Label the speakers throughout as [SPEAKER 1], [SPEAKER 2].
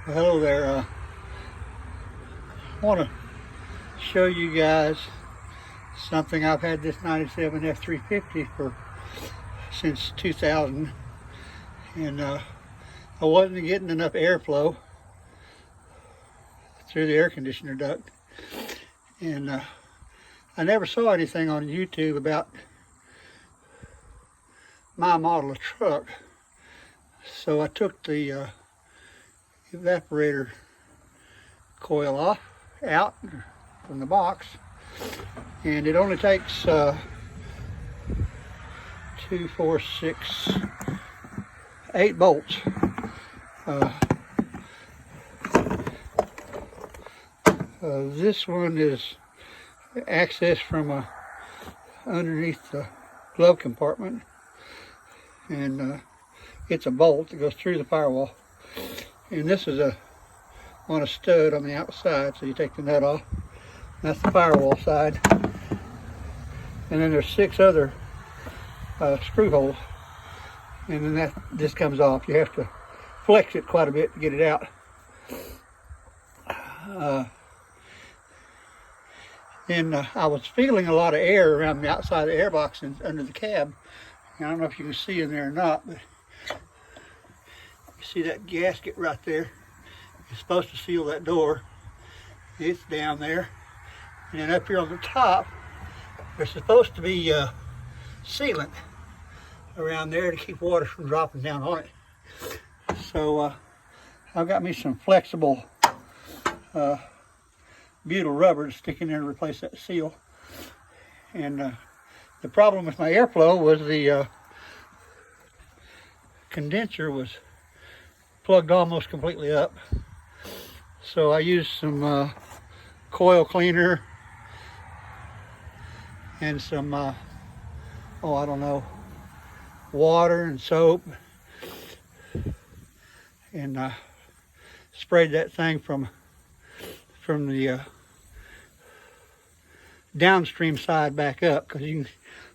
[SPEAKER 1] Hello there. I want to show you guys something. I've had this 97 F350 since 2000, and I wasn't getting enough airflow through the air conditioner duct, and I never saw anything on YouTube about my model of truck, so I took the evaporator coil out from the box, and it only takes 2, 4, 6, 8 bolts. This one is accessed from underneath the glove compartment, and it's a bolt that goes through the firewall. And this is on a stud on the outside, so you take the nut off. That's the firewall side. And then there's 6 other screw holes, and then that just comes off. You have to flex it quite a bit to get it out. I was feeling a lot of air around the outside of the airbox and under the cab. And I don't know if you can see in there or not, but you see that gasket right there? It's supposed to seal that door. It's down there. And then up here on the top, there's supposed to be sealant around there to keep water from dropping down on it. So I've got me some flexible butyl rubber to stick in there to replace that seal. And the problem with my airflow was the condenser was plugged almost completely up. So I used some coil cleaner and some I don't know, water and soap, and sprayed that thing from the downstream side back up, because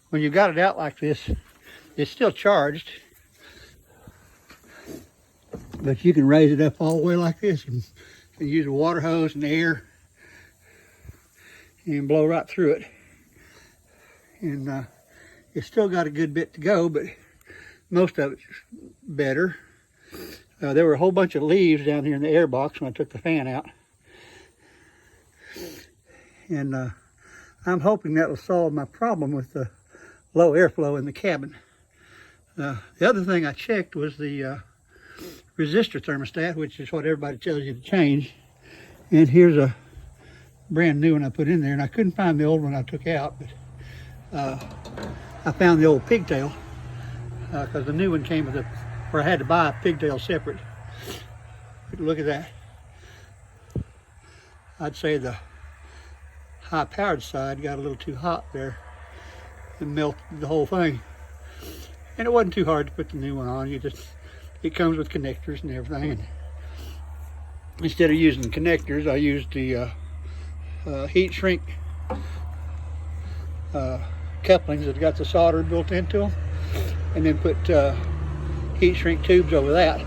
[SPEAKER 1] when you got it out like this, it's still charged, but you can raise it up all the way like this and use a water hose and air and blow right through it. And it's still got a good bit to go, but most of it's better. There were a whole bunch of leaves down here in the air box when I took the fan out, and I'm hoping that will solve my problem with the low airflow in the cabin. The other thing I checked was the resistor thermostat, which is what everybody tells you to change. And here's a brand new one I put in there, and I couldn't find the old one I took out, but I found the old pigtail, because the new one came with where I had to buy a pigtail separate. But look at that. I'd say the high-powered side got a little too hot there and melted the whole thing. And it wasn't too hard to put the new one on. It comes with connectors and everything. And instead of using connectors, I used the heat shrink couplings that got the solder built into them, and then put heat shrink tubes over that.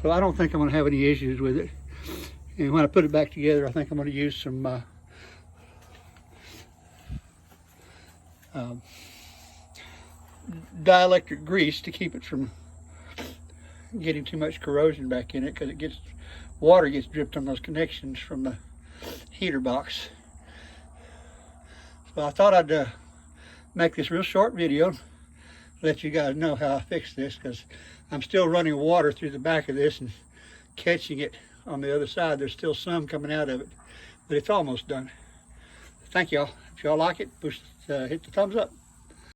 [SPEAKER 1] So I don't think I'm going to have any issues with it. And when I put it back together, I think I'm going to use some dielectric grease to keep it from getting too much corrosion back in it, because water gets dripped on those connections from the heater box. So I thought I'd make this real short video, let you guys know how I fixed this, because I'm still running water through the back of this and catching it on the other side. There's still some coming out of it, but it's almost done. Thank y'all. If y'all like it, hit the thumbs up.